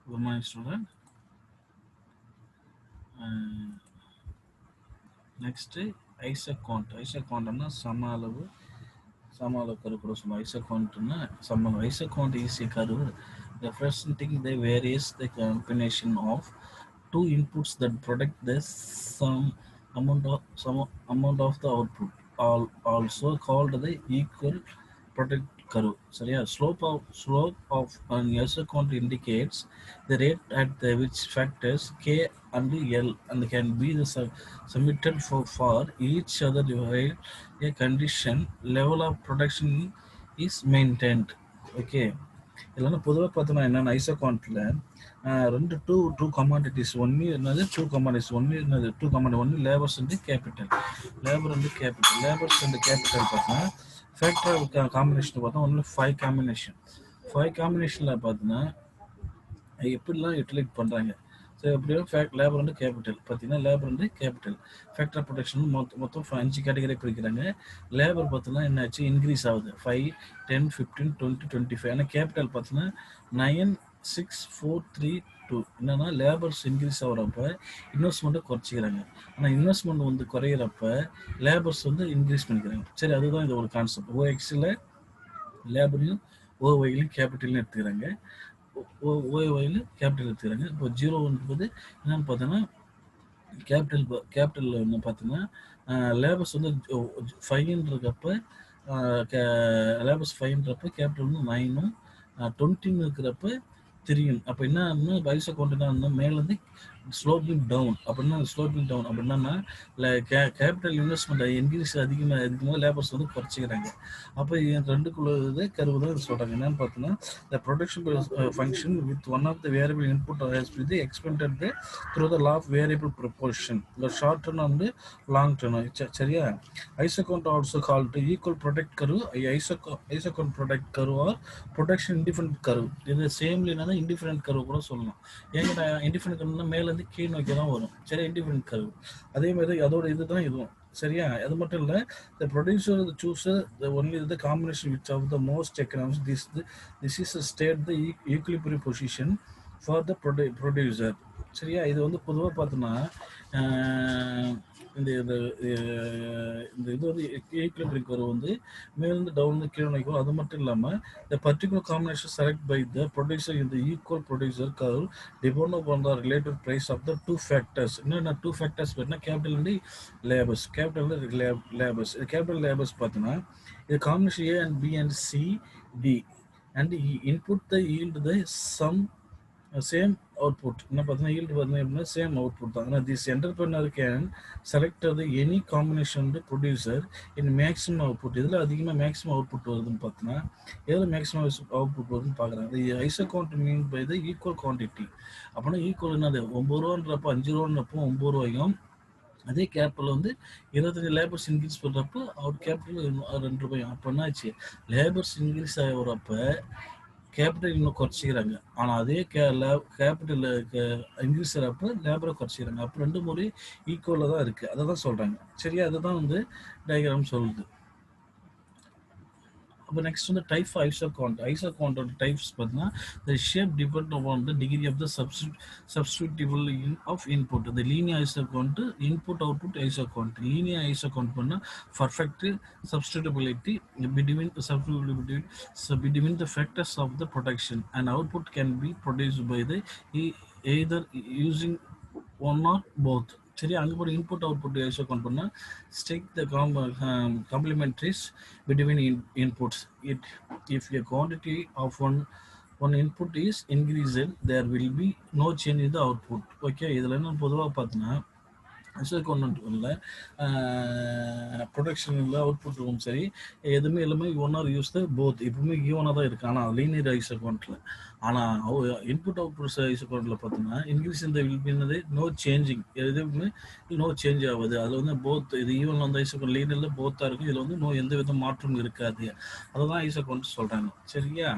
Good morning, student. Next, isocont. Isocont சம அளவு கரு கூட சொல்லுவோம். ஐசோகாண்ட்னா isocont is a curve representing the various the combination of two inputs that product the some amount of the output, also called the equal product curve. சரியா? Slope of an isocont indicates the rate at which factors k and l and can be the submitted for each other while a condition level of production is maintained. Okay. இல்லைன்னா பொதுவாக பார்த்தோம்னா என்னென்ன ஐசோகாண்ட்டில் ரெண்டு two commodities ஒன்று என்னது two commodities ஒன்று என்னது two commodity ஒன்று labours and capital labours and capital பார்த்தோன்னா ஃபேக்டர் காம்பினேஷன் பார்த்தோம் ஒன்று 5 காம்பினேஷனில் பார்த்தீங்கன்னா எப்படிலாம் யூட்டிலைட் பண்ணுறாங்க. ஸோ எப்படியோ லேபர் அண்ட் கேபிட்டல் பார்த்தீங்கன்னா labour and capital factor production மொத்தம் 5 கேட்டகரி பிரிக்கிறாங்க. லேபர் பார்த்தோன்னா என்னாச்சு இன்க்ரீஸ் ஆகுது 5, 10, 15, 20, 25. ஆனால் கேபிட்டல் பார்த்தீங்கன்னா 9, 6, 4, 3, 2. என்னன்னா லேபர்ஸ் இன்க்ரீஸ் ஆகிறப்ப இன்வெஸ்ட்மெண்ட்டை குறைச்சிக்கிறாங்க. ஆனால் இன்வெஸ்ட்மெண்ட் வந்து குறையிறப்ப லேபர்ஸ் வந்து இன்க்ரீஸ் பண்ணிக்கிறாங்க. சரி, அதுதான் இது ஒரு கான்செப்ட். OXயில் லேபரையும் OYலையும் கேபிட்டல்னு எடுத்துக்கிறாங்க. OYயில் கேபிட்டல் எடுத்துக்கிறாங்க. இப்போ 0 என்னன்னு பார்த்தோன்னா கேபிட்டல் என்ன பார்த்தீங்கன்னா லேபர்ஸ் வந்து 5ன்றப்ப லேபர்ஸ் 5ன்றப்ப கேபிட்டல் வந்து 9ம் 20 இருக்கிறப்ப 3ம். அப்போ என்ன ஐசோகாண்ட் என்ன மேலேருந்து ஸ்லோப்பிங் டவுன். அப்படின்னா ஸ்லோப்பிங் டவுன் அப்படின்னா கேபிட்டல் இன்வெஸ்ட்மெண்ட் இன்க்ரீஸ் அதிகமாக லேபர்ஸ் வந்து குறைச்சிக்கிறாங்க. அப்போ ரெண்டுக்குள்ள கருவு தான் சொல்கிறாங்க. என்னன்னு பார்த்தோன்னா the production function with one of the variable input has to be expanded through the law of variable proportion, the short term and long term. சரியா? ஐசோகாண்ட் also called equal product curve, ஐசோகாண்ட் product curve or production indifferent curve. இது சேம்லி என்னன்னா indifferent curve கூட சொல்லலாம். ஏன்னா indifferent கர்வ்னா மேலேருந்து கீழ் நோக்கி தான் வரும். சரி, இன்டிஃபரண்ட் கர்வ் அதே மாதிரி அதோட இதுதான் இதுவும். சரியா? அது மட்டும் இல்லை, the producer chooses the only the combination which of the most economics. This is a state the equilibrium position for the producer. சரியா? இது வந்து பொதுவாக பார்த்தோன்னா இந்த இது வந்து ஈக்குலிபிரியம் கர்வ் வந்து மேலிருந்து டவுன் கீழே நோக்கி. அது மட்டும் இல்லாமல் the particular combination select by the producer in the equal producer curve depend upon the relative price of the two factors. என்னென்ன 2 factors பார்த்தீங்கன்னா capital and labours. Capital labours பார்த்தீங்கன்னா இது combination A and B and C, D and input the yield the same output. என்ன பார்த்தீங்கன்னா yield பார்த்தீங்கன்னா same output தான். ஆனால் this entrepreneur can select the any combination the producer in maximum output. இதில் அதிகமாக maximum output வருதுன்னு பார்த்தீங்கன்னா எதில் மேக்ஸிமம் அவுட்புட் வருதுன்னு பார்க்குறாங்க. இது isoquant mean by the equal quantity. அப்படின்னா ஈக்குவல் என்னது 9 ரூபான்றப்போ 5 ரூபான்றப்போ 9 ரூபாயும், அதே கேபிட்டல் வந்து 25 லேபர்ஸ் இன்க்ரீஸ் பண்ணுறப்போ அவர் கேபிட்டல் 2 ரூபாயும். அப்போ என்னாச்சு லேபர்ஸ் இன்க்ரீஸ் ஆகிறப்ப கேபிட்டல் இன்னும் குறைச்சிக்கிறாங்க. ஆனால் அதே கேபிட்டல் இன்க்ரீஸ் ஆகிறப்ப லேபரை குறைச்சிக்கிறாங்க. அப்போ 2 முறை ஈக்குவலாக தான் இருக்குது. அதை தான் சொல்கிறாங்க. சரியா? அதுதான் வந்து டயக்ராம் சொல்லுது. அப்போ நெக்ஸ்ட் வந்து டைப் ஐசோகாண்ட் டைப்ஸ் பார்த்தீங்கன்னா the shape depend upon the degree of the substitutable of input. the linear isoquant input output isoquant. linear isoquant பண்ணால் perfect substitutability between the factors of the production and output can be produced by the either using one or both. சரி, அங்கே போய் input output isoquant பண்ணால் stack the complementarities between inputs. if a quantity of one input is increased, there will be no change in the output. Okay, இதில் என்ன பொதுவாக பார்த்தீங்கன்னா ஐசோகாண்ட்ல ப்ரொடக்ஷனில் அவுட்புட்டும் சரி எதுவுமே எல்லாமே ஒன்னார் யூஸ் த போத் எப்பவுமே ஈவனாக தான் இருக்குது. ஆனால் லீனியர் ஐசோகாண்ட்டில் ஆனால் இன்புட் அவுட்புட் ஐசோகாண்ட்டில் பார்த்தோம்னா இன்க்ரீஸ் இந்த என்னது நோ சேஞ்சிங், எதுவுமே நோ சேஞ்ச் ஆகுது. அதில் வந்து போத் இது ஈவன் வந்து ஐசோகாண்ட் லீனியரில் போத்தாக இருக்கும். இதில் வந்து எந்த வித மாற்றம் இருக்காது. அதை தான் ஐசோகாண்ட் சொல்கிறாங்க. சரியா?